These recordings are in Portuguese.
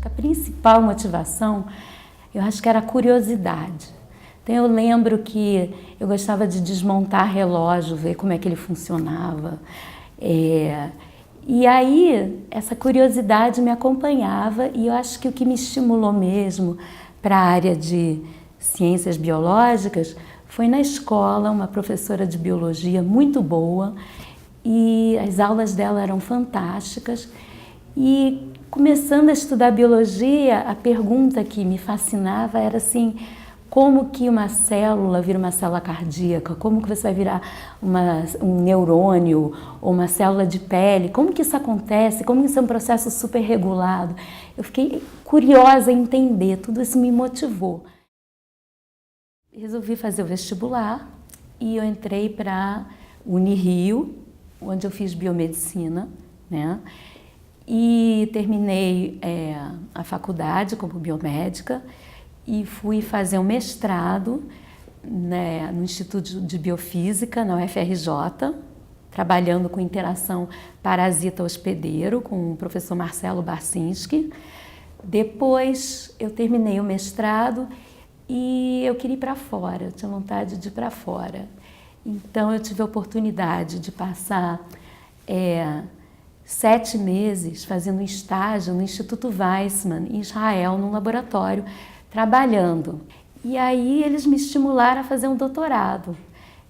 que a principal motivação, eu acho que era a curiosidade. Então eu lembro que eu gostava de desmontar relógio, ver como é que ele funcionava. E aí essa curiosidade me acompanhava e eu acho que o que me estimulou mesmo para a área de ciências biológicas foi na escola, uma professora de biologia muito boa e as aulas dela eram fantásticas. E começando a estudar biologia, a pergunta que me fascinava era assim, como que uma célula vira uma célula cardíaca? Como que você vai virar um neurônio ou uma célula de pele? Como que isso acontece? Como que isso é um processo super regulado? Eu fiquei curiosa em entender, tudo isso me motivou. Resolvi fazer o vestibular e eu entrei para Unirio, onde eu fiz biomedicina, né? E terminei a faculdade como biomédica e fui fazer um mestrado, né, no Instituto de Biofísica, na UFRJ, trabalhando com interação parasita-hospedeiro, com o professor Marcelo Barcinski. Depois eu terminei o mestrado e eu queria ir para fora, eu tinha vontade de ir para fora. Então eu tive a oportunidade de passar 7 meses fazendo um estágio no Instituto Weizmann, em Israel, num laboratório, trabalhando. E aí eles me estimularam a fazer um doutorado.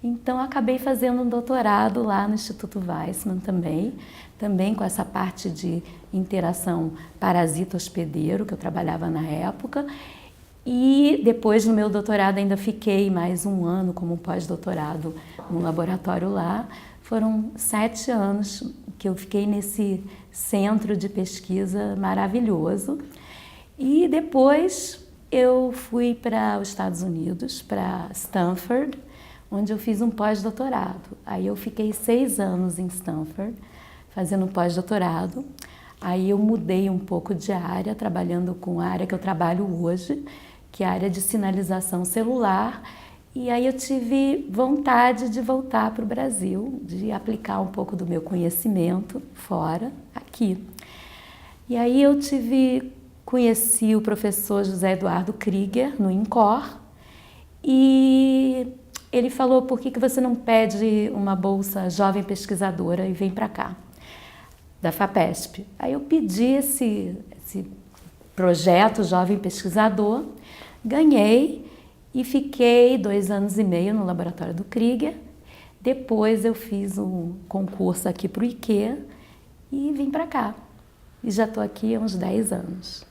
Então acabei fazendo um doutorado lá no Instituto Weizmann também com essa parte de interação parasita-hospedeiro, que eu trabalhava na época. E depois no meu doutorado ainda fiquei mais um ano como pós-doutorado no laboratório lá. Foram 7 anos que eu fiquei nesse centro de pesquisa maravilhoso. E depois eu fui para os Estados Unidos, para Stanford, onde eu fiz um pós-doutorado. Aí eu fiquei 6 anos em Stanford, fazendo um pós-doutorado. Aí eu mudei um pouco de área, trabalhando com a área que eu trabalho hoje, que é a área de sinalização celular. E aí eu tive vontade de voltar para o Brasil, de aplicar um pouco do meu conhecimento fora, aqui. E aí eu conheci o professor José Eduardo Krieger no INCOR e ele falou, por que você não pede uma bolsa jovem pesquisadora e vem para cá, da FAPESP? Aí eu pedi esse projeto Jovem Pesquisador, ganhei e fiquei 2 anos e meio no laboratório do Krieger. Depois eu fiz um concurso aqui para o IQ e vim para cá. E já estou aqui há uns 10 anos.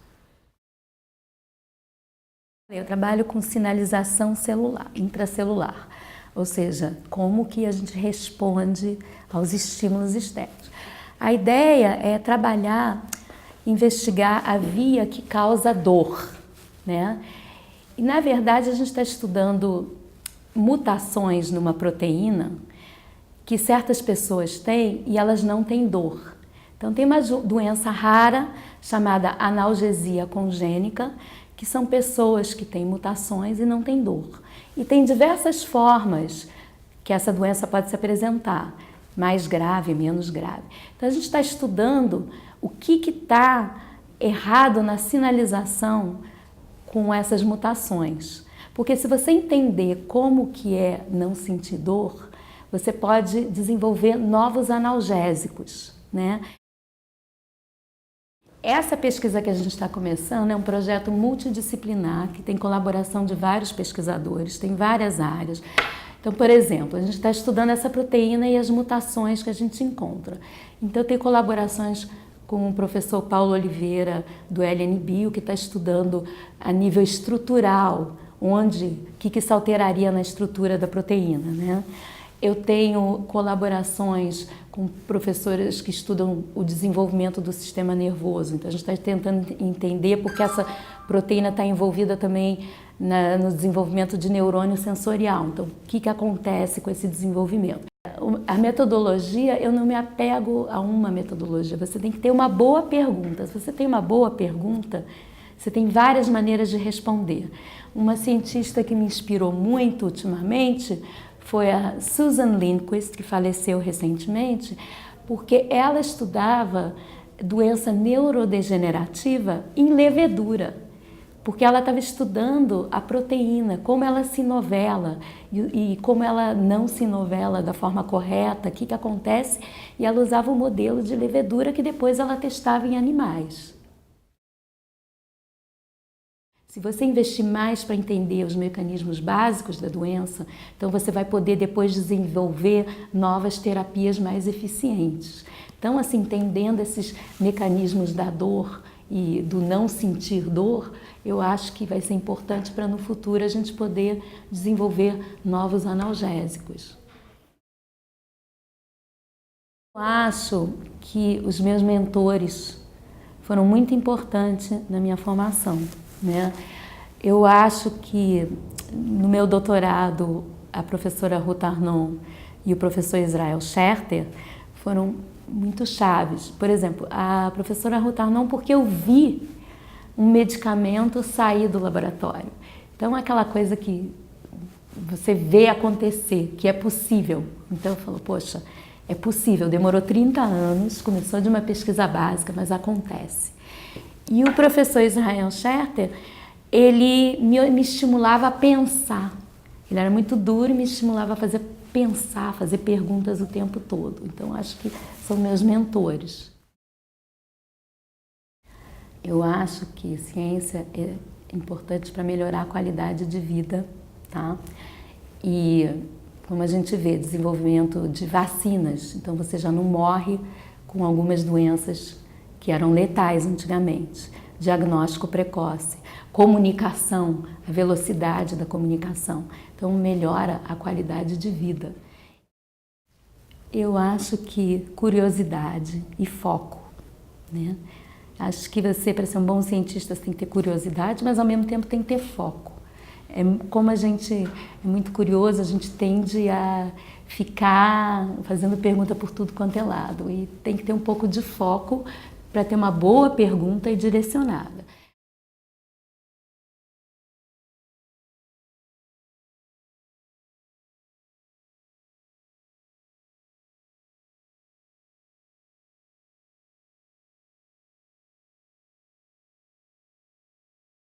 Eu trabalho com sinalização celular, intracelular, ou seja, como que a gente responde aos estímulos externos. A ideia é trabalhar, investigar a via que causa dor, né? E, na verdade, a gente está estudando mutações numa proteína que certas pessoas têm e elas não têm dor. Então, tem uma doença rara chamada analgesia congênica, que são pessoas que têm mutações e não têm dor. E tem diversas formas que essa doença pode se apresentar, mais grave, menos grave. Então, a gente está estudando o que está errado na sinalização com essas mutações. Porque se você entender como que é não sentir dor, você pode desenvolver novos analgésicos, né? Essa pesquisa que a gente está começando é um projeto multidisciplinar que tem colaboração de vários pesquisadores, tem várias áreas. Então, por exemplo, a gente está estudando essa proteína e as mutações que a gente encontra. Então, tem colaborações com o professor Paulo Oliveira, do LNBio, que está estudando a nível estrutural, o que se alteraria na estrutura da proteína, né? Eu tenho colaborações com professores que estudam o desenvolvimento do sistema nervoso. Então, a gente está tentando entender porque essa proteína está envolvida também no desenvolvimento de neurônio sensorial. Então, o que acontece com esse desenvolvimento? A metodologia, eu não me apego a uma metodologia. Você tem que ter uma boa pergunta. Se você tem uma boa pergunta, você tem várias maneiras de responder. Uma cientista que me inspirou muito ultimamente foi a Susan Lindquist, que faleceu recentemente, porque ela estudava doença neurodegenerativa em levedura, porque ela estava estudando a proteína, como ela se novela e como ela não se novela da forma correta, o que acontece, e ela usava um modelo de levedura que depois ela testava em animais. Se você investir mais para entender os mecanismos básicos da doença, então você vai poder depois desenvolver novas terapias mais eficientes. Então, assim, entendendo esses mecanismos da dor e do não sentir dor, eu acho que vai ser importante para no futuro a gente poder desenvolver novos analgésicos. Eu acho que os meus mentores foram muito importantes na minha formação, né? Eu acho que no meu doutorado a professora Ruth Arnon e o professor Israel Scherter foram muito chaves. Por exemplo, a professora Ruth Arnon, porque eu vi um medicamento sair do laboratório. Então, aquela coisa que você vê acontecer, que é possível. Então, eu falo, poxa, é possível, demorou 30 anos, começou de uma pesquisa básica, mas acontece. E o professor Israel Scherter, ele me estimulava a pensar. Ele era muito duro e me estimulava a fazer pensar, fazer perguntas o tempo todo. Então, acho que são meus mentores. Eu acho que ciência é importante para melhorar a qualidade de vida, tá? E como a gente vê, desenvolvimento de vacinas, então você já não morre com algumas doenças que eram letais antigamente. Diagnóstico precoce, comunicação, a velocidade da comunicação, então melhora a qualidade de vida. Eu acho que curiosidade e foco, né? Acho que você, para ser um bom cientista, tem que ter curiosidade, mas ao mesmo tempo tem que ter foco. Como a gente é muito curioso, a gente tende a ficar fazendo pergunta por tudo quanto é lado. E tem que ter um pouco de foco para ter uma boa pergunta e direcionada.